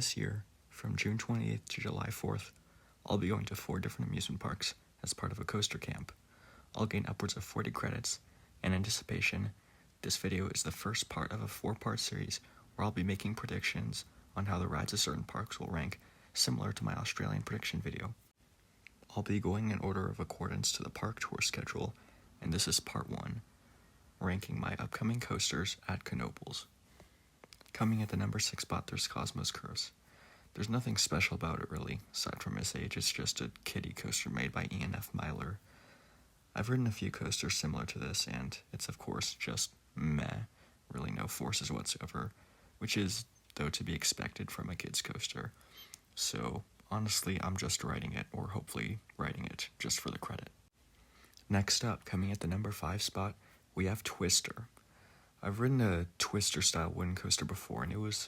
this year, from June 28th to July 4th, I'll be going to 4 different amusement parks as part of a coaster camp. I'll gain upwards of 40 credits. In anticipation, this video is the first part of a 4-part series where I'll be making predictions on how the rides at certain parks will rank, similar to my Australian prediction video. I'll be going in order of accordance to the park tour schedule, and this is part 1, ranking my upcoming coasters at Knoebels. Coming at the number 6 spot, there's Cosmos Curse. There's nothing special about it really, aside from its age. It's just a kiddie coaster made by Ian F. Myler. I've ridden a few coasters similar to this, and it's of course just meh, really no forces whatsoever, which is, though, to be expected from a kid's coaster. So honestly, I'm just riding it, or hopefully riding it, just for the credit. Next up, coming at the number 5 spot, we have Twister. I've ridden a Twister-style wooden coaster before, and it was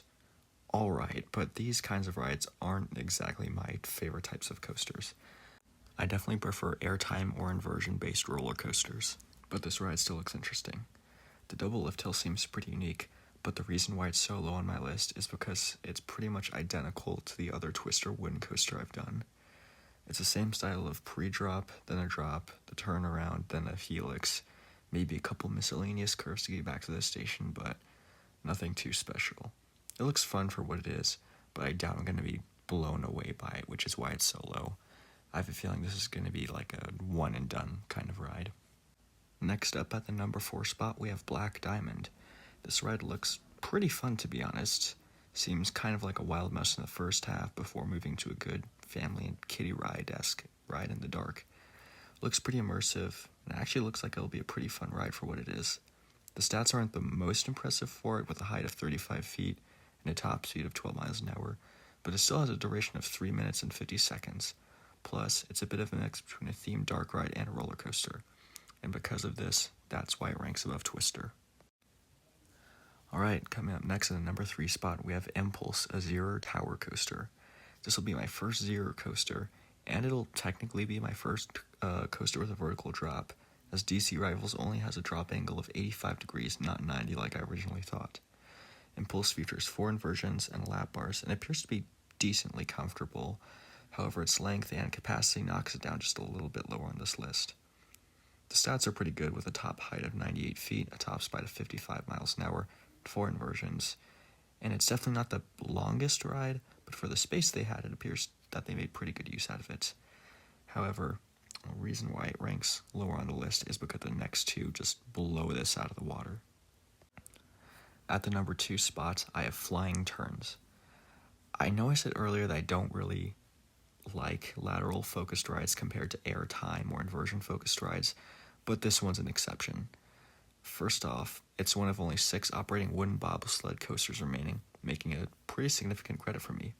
alright, but these kinds of rides aren't exactly my favorite types of coasters. I definitely prefer airtime or inversion-based roller coasters, but this ride still looks interesting. The double lift hill seems pretty unique, but the reason why it's so low on my list is because it's pretty much identical to the other Twister wooden coaster I've done. It's the same style of pre-drop, then a drop, the turnaround, then a helix, maybe a couple miscellaneous curves to get back to the station, but nothing too special. It looks fun for what it is, but I doubt I'm going to be blown away by it, which is why it's so low. I have a feeling this is going to be like a one and done kind of ride. Next up at the number 4 spot, we have Black Diamond. This ride looks pretty fun, to be honest. Seems kind of like a Wild Mouse in the first half before moving to a good family and kiddie ride-esque ride in the dark. Looks pretty immersive, and it actually looks like it'll be a pretty fun ride for what it is. The stats aren't the most impressive for it, with a height of 35 feet and a top speed of 12 miles an hour, but it still has a duration of 3 minutes and 50 seconds. Plus, it's a bit of a mix between a themed dark ride and a roller coaster, and because of this, that's why it ranks above Twister. Alright, coming up next in the number 3 spot, we have Impulse, a zero tower coaster. This will be my first zero coaster, and it'll technically be my first coaster with a vertical drop, as DC Rivals only has a drop angle of 85 degrees, not 90 like I originally thought. Impulse features 4 inversions and lap bars, and appears to be decently comfortable. However, its length and capacity knocks it down just a little bit lower on this list. The stats are pretty good, with a top height of 98 feet, a top speed of 55 miles an hour, 4 inversions, and it's definitely not the longest ride, but for the space they had, it appears that they made pretty good use out of it. However, the reason why it ranks lower on the list is because the next 2 just blow this out of the water. At the number 2 spot, I have Flying Turns. I know I said earlier that I don't really like lateral focused rides compared to airtime or inversion focused rides, but this one's an exception. First off, it's one of only 6 operating wooden bobsled coasters remaining, making it a pretty significant credit for me.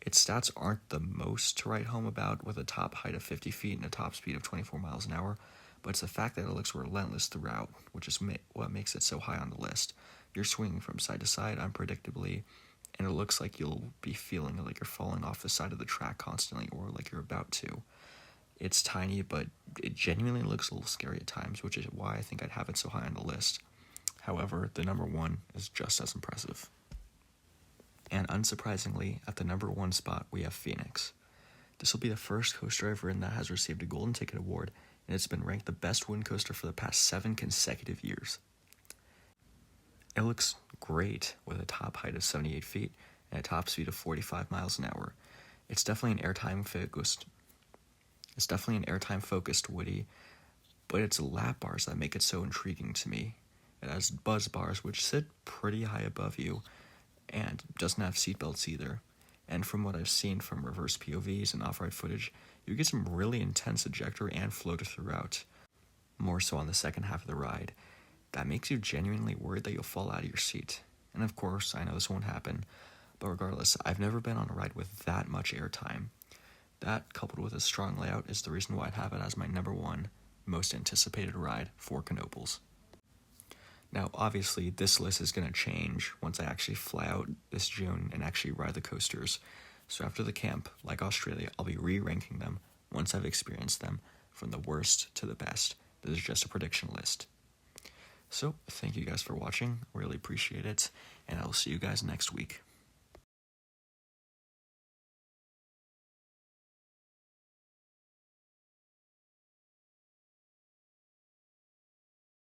Its stats aren't the most to write home about, with a top height of 50 feet and a top speed of 24 miles an hour, but it's the fact that it looks relentless throughout, which is what makes it so high on the list. You're swinging from side to side unpredictably, and it looks like you'll be feeling like you're falling off the side of the track constantly, or like you're about to. It's tiny, but it genuinely looks a little scary at times, which is why I think I'd have it so high on the list. However, the number 1 is just as impressive. And unsurprisingly, at the number 1 spot, we have Phoenix. This will be the first coaster I've ridden that has received a Golden Ticket Award, and it's been ranked the best wooden coaster for the past 7 consecutive years. It looks great, with a top height of 78 feet and a top speed of 45 miles an hour. It's definitely an airtime focused woody, but it's lap bars that make it so intriguing to me. It has buzz bars which sit pretty high above you, and doesn't have seatbelts either. And from what I've seen from reverse POVs and off-ride footage, you get some really intense ejector and floater throughout, more so on the second half of the ride. That makes you genuinely worried that you'll fall out of your seat. And of course, I know this won't happen, but regardless, I've never been on a ride with that much airtime. That, coupled with a strong layout, is the reason why I'd have it as my number 1 most anticipated ride for Knoebels. Now, obviously, this list is going to change once I actually fly out this June and actually ride the coasters. So after the camp, like Australia, I'll be re-ranking them once I've experienced them, from the worst to the best. This is just a prediction list. So, thank you guys for watching, really appreciate it, and I will see you guys next week.